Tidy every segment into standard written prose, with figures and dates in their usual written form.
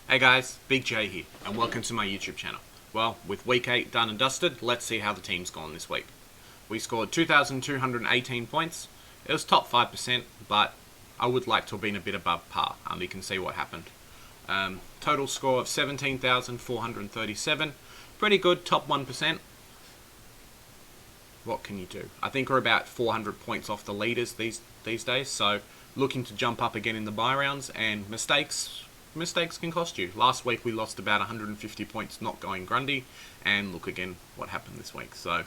Hey guys, Big J here, and welcome to my YouTube channel. Well, with week 8 done and dusted, let's see how the team's gone this week. We scored 2,218 points. It was top 5%, but I would like to have been a bit above par. You can see what happened. Total score of 17,437. Pretty good, top 1%. What can you do? I think we're about 400 points off the leaders these days, so looking to jump up again in the bye rounds, and mistakes can cost you. Last week we lost about 150 points not going Grundy, and look again what happened this week. So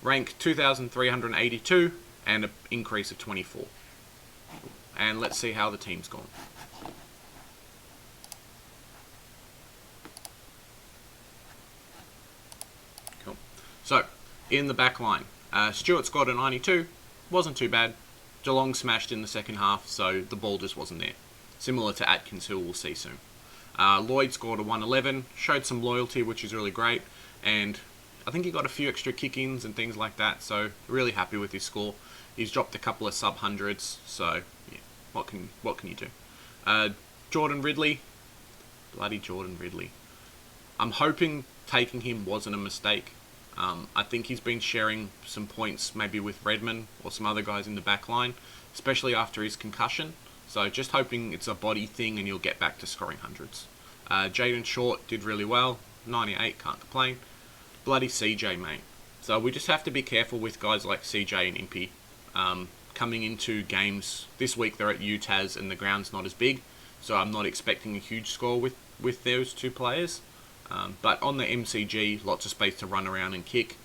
rank 2,382 and an increase of 24. And let's see how the team's gone. Cool. So in the back line, Stewart scored a 92, wasn't too bad. Geelong smashed in the second half, so the ball just wasn't there. Similar to Atkins, who we'll see soon. Lloyd scored a 111, showed some loyalty, which is really great, and I think he got a few extra kick-ins and things like that, so really happy with his score. He's dropped a couple of sub-hundreds, so yeah, what can you do? Jordan Ridley, bloody Jordan Ridley. I'm hoping taking him wasn't a mistake. I think he's been sharing some points maybe with Redmond or some other guys in the back line, especially after his concussion. So just hoping it's a body thing and you'll get back to scoring hundreds. Jaden Short did really well, 98, can't complain. Bloody CJ, mate. So we just have to be careful with guys like CJ and Impey. Coming into games, this week they're at UTAS and the ground's not as big, so I'm not expecting a huge score with those two players. But on the MCG, lots of space to run around and kick.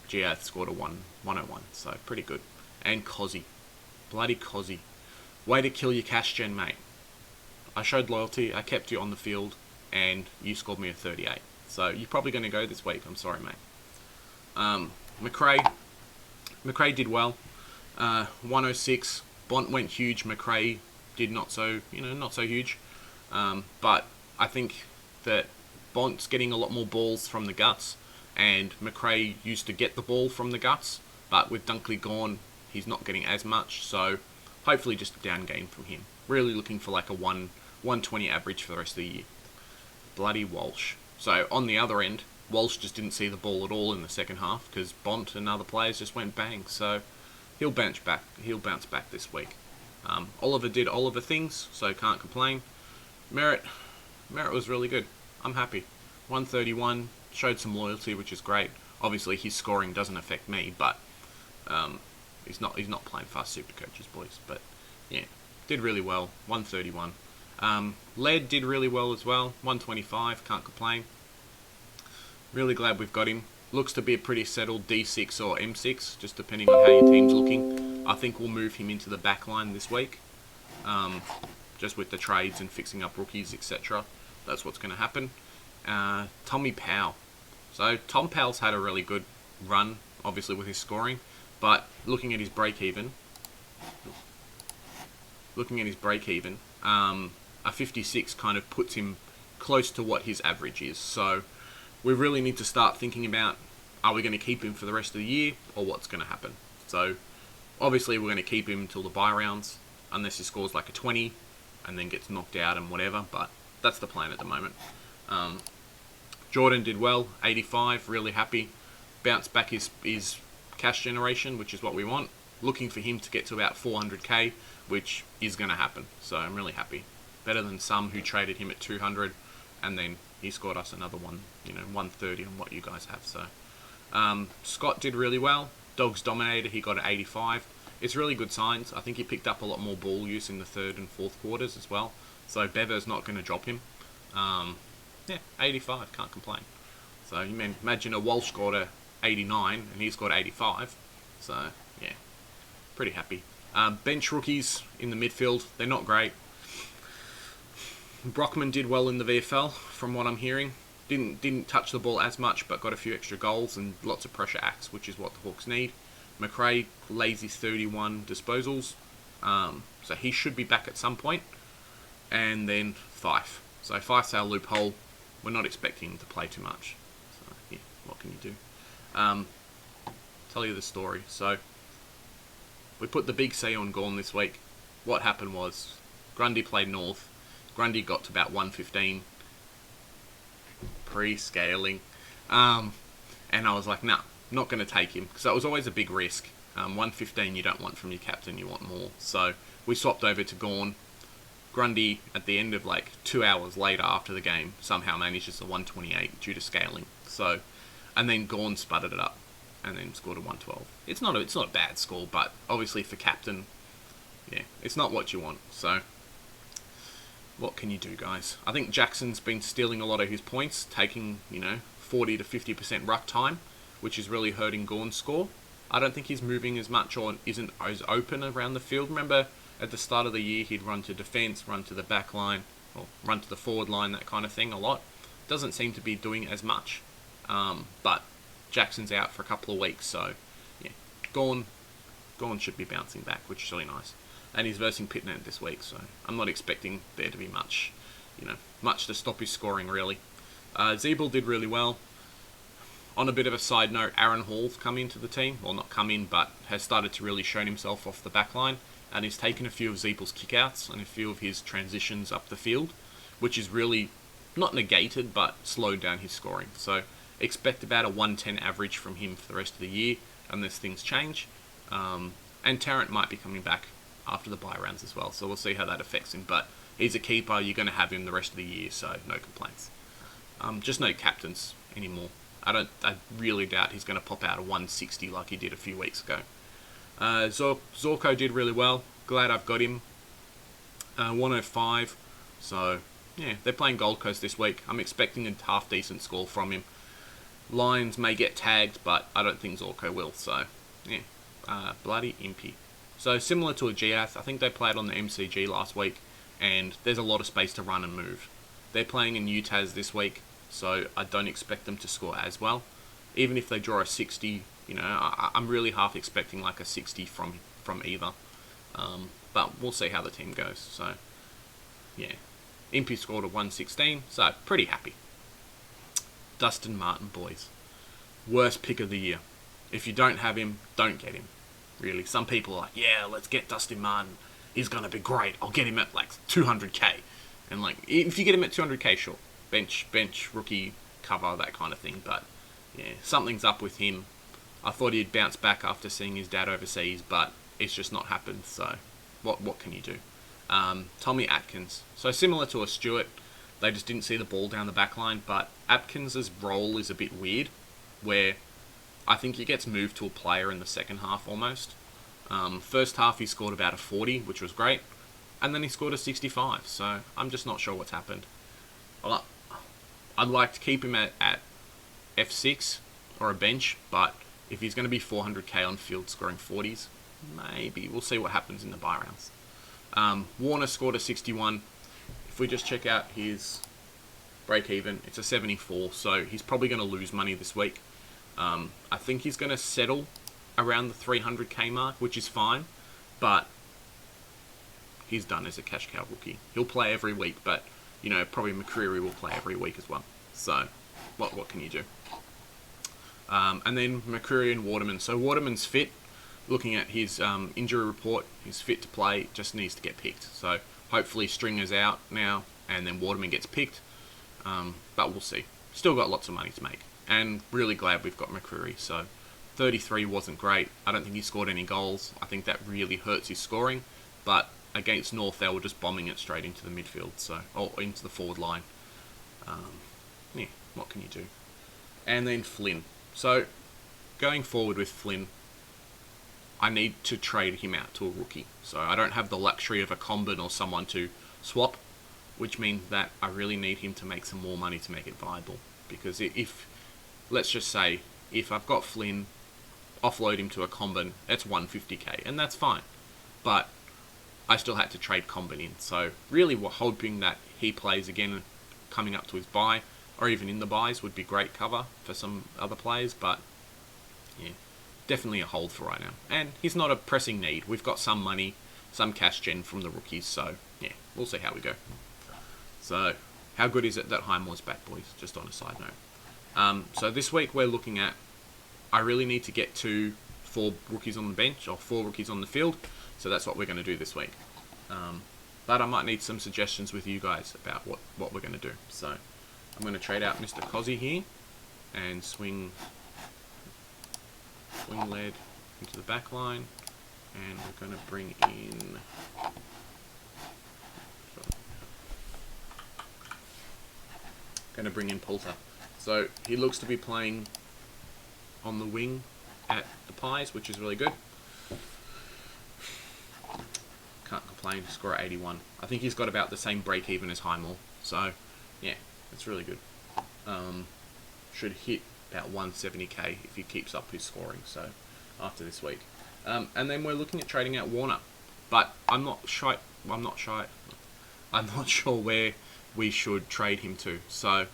Giath scored a 101, so pretty good. And Cozzy. Bloody Cozzy. Way to kill your cash gen, mate. I showed loyalty, I kept you on the field, and you scored me a 38. So you're probably going to go this week, I'm sorry, mate. McRae did well. 106. Bont went huge, McRae did not so huge. But I think that Bont's getting a lot more balls from the guts, and McRae used to get the ball from the guts, but with Dunkley gone, he's not getting as much, so hopefully just a down game from him. Really looking for like a 120 average for the rest of the year. Bloody Walsh. So on the other end, Walsh just didn't see the ball at all in the second half because Bont and other players just went bang, so he'll bounce back this week. Oliver did Oliver things, so can't complain. Merritt was really good. I'm happy. 131, showed some loyalty, which is great. Obviously, his scoring doesn't affect me, but he's not playing fast Supercoaches, boys. But yeah, did really well. 131. Led did really well as well. 125, can't complain. Really glad we've got him. Looks to be a pretty settled D6 or M6, just depending on how your team's looking. I think we'll move him into the back line this week, just with the trades and fixing up rookies, etc. That's what's going to happen. Tommy Powell. So Tom Powell's had a really good run, obviously with his scoring, but looking at his break-even, a 56 kind of puts him close to what his average is. So we really need to start thinking about, are we going to keep him for the rest of the year, or what's going to happen? So obviously we're going to keep him until the bye rounds, unless he scores like a 20 and then gets knocked out and whatever, but that's the plan at the moment. Jordan did well, 85, really happy. Bounced back his cash generation, which is what we want. Looking for him to get to about 400k, which is going to happen. So I'm really happy. Better than some who traded him at 200, and then he scored us another 130 on what you guys have. So Scott did really well. Dogs dominated, he got an 85. It's really good signs. I think he picked up a lot more ball use in the third and fourth quarters as well. So Bever's not going to drop him. Yeah, 85, can't complain. So you imagine a Walsh scored a 89 and he scored 85. So yeah, pretty happy. Bench rookies in the midfield, they're not great. Brockman did well in the VFL, from what I'm hearing. Didn't touch the ball as much, but got a few extra goals and lots of pressure acts, which is what the Hawks need. McRae, lazy 31 disposals. So he should be back at some point. And then Fife. So Fife's our loophole. We're not expecting him to play too much. So yeah, what can you do? Tell you the story. So we put the big C on Gawn this week. What happened was Grundy played North. Grundy got to about 115 pre-scaling. And I was like, nah, not going to take him, because that was always a big risk. 115 you don't want from your captain, you want more. So we swapped over to Gawn. Grundy, at the end of like 2 hours later after the game, somehow manages a 128 due to scaling. So, and then Gawn sputtered it up and then scored a 112. It's not a bad score, but obviously for captain, yeah, it's not what you want. So what can you do, guys? I think Jackson's been stealing a lot of his points, taking 40 to 50% ruck time, which is really hurting Gawn's score. I don't think he's moving as much or isn't as open around the field. Remember, at the start of the year, he'd run to defence, run to the back line, or run to the forward line, that kind of thing a lot. Doesn't seem to be doing as much. But Jackson's out for a couple of weeks, so yeah, Gawn should be bouncing back, which is really nice. And he's versing Pitnet this week, so I'm not expecting there to be much to stop his scoring, really. Zeeble did really well. On a bit of a side note, Aaron Hall's come into the team. Well, not come in, but has started to really show himself off the back line. And he's taken a few of Zeeble's kickouts and a few of his transitions up the field, which is really not negated, but slowed down his scoring. So expect about a 110 average from him for the rest of the year, unless things change. And Tarrant might be coming back after the bye rounds as well, so we'll see how that affects him. But he's a keeper, you're going to have him the rest of the year, so no complaints. Just no captains anymore. I really doubt he's going to pop out a 160 like he did a few weeks ago. Zorko did really well. Glad I've got him. 105. So, yeah, they're playing Gold Coast this week. I'm expecting a half-decent score from him. Lions may get tagged, but I don't think Zorko will. So, yeah, bloody impy. So, similar to a Giath, I think they played on the MCG last week, and there's a lot of space to run and move. They're playing in UTAS this week, so I don't expect them to score as well. Even if they draw a 60, I'm really half expecting like a 60 from either. But we'll see how the team goes. So, yeah. Impy scored a 116, so pretty happy. Dustin Martin, boys. Worst pick of the year. If you don't have him, don't get him. Really. Some people are like, yeah, let's get Dustin Martin. He's going to be great. I'll get him at like 200k. And like, if you get him at 200k, sure. Bench, rookie, cover, that kind of thing. But, yeah, something's up with him. I thought he'd bounce back after seeing his dad overseas, but it's just not happened. So, what can you do? Tommy Atkins. So similar to a Stewart, they just didn't see the ball down the back line, but Atkins's role is a bit weird, where I think he gets moved to a player in the second half almost. First half he scored about a 40, which was great, and then he scored a 65, so I'm just not sure what's happened. I'd like to keep him at F6 or a bench, but if he's going to be 400k on field scoring 40s, maybe. We'll see what happens in the bye rounds. Warner scored a 61. If we just check out his break even, it's a 74, so he's probably going to lose money this week. I think he's going to settle around the 300k mark, which is fine, but he's done as a cash cow rookie. He'll play every week, but probably McCreary will play every week as well. So, what can you do? And then McCreary and Waterman. So Waterman's fit. Looking at his injury report, he's fit to play, just needs to get picked. So hopefully Stringer's out now, and then Waterman gets picked. But we'll see. Still got lots of money to make. And really glad we've got McCreary. So 33 wasn't great. I don't think he scored any goals. I think that really hurts his scoring. But against North, they were just bombing it straight into the midfield, or into the forward line. Yeah, what can you do? And then Flynn. So going forward with Flynn, I need to trade him out to a rookie. So I don't have the luxury of a Combin or someone to swap, which means that I really need him to make some more money to make it viable. Because if let's just say, if I've got Flynn, offload him to a Combin, it's 150k, and that's fine. But I still had to trade Combin in. So really we're hoping that he plays again coming up to his bye, or even in the buys would be great cover for some other players, but yeah. Definitely a hold for right now. And he's not a pressing need. We've got some money, some cash gen from the rookies, so yeah, we'll see how we go. So, how good is it that Highmore's back, boys? Just on a side note. So this week we're looking at, I really need to get to 4 rookies on the bench, or 4 rookies on the field, so that's what we're going to do this week. But I might need some suggestions with you guys about what we're going to do. So, I'm going to trade out Mr. Cozzy here and swing lead into the back line, and we're going to bring in Poulter. So he looks to be playing on the wing at the Pies, which is really good. Can't complain, score at 81. I think he's got about the same break even as Highmore, so yeah, it's really good. Should hit about 170k if he keeps up his scoring, so after this week. And then we're looking at trading out Warner, but I'm not sure where we should trade him to. So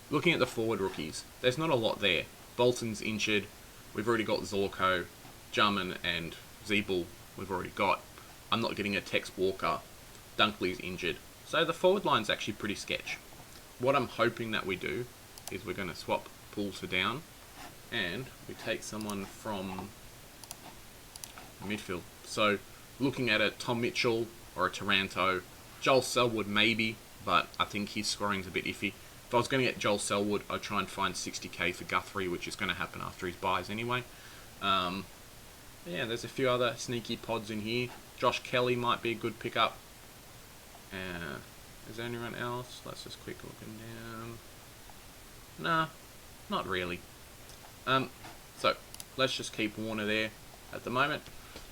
looking at the forward rookies, there's not a lot there. Bolton's injured, we've already got Zorko, Jarman and Zeeble we've already got. I'm not getting a Tex Walker, Dunkley's injured. So the forward line's actually pretty sketch. What I'm hoping that we do is we're going to swap Poulter down and we take someone from midfield. So looking at a Tom Mitchell or a Taranto, Joel Selwood maybe, but I think his scoring's a bit iffy. If I was going to get Joel Selwood, I'd try and find 60k for Guthrie, which is going to happen after his buys anyway. Yeah, there's a few other sneaky pods in here. Josh Kelly might be a good pickup. Is there anyone else? Let's just quick looking down. Nah, not really. So let's just keep Warner there at the moment.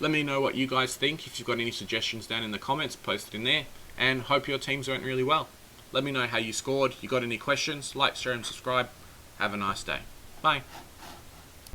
Let me know what you guys think. If you've got any suggestions down in the comments, post it in there. And hope your teams went really well. Let me know how you scored. You got any questions? Like, share and subscribe. Have a nice day. Bye.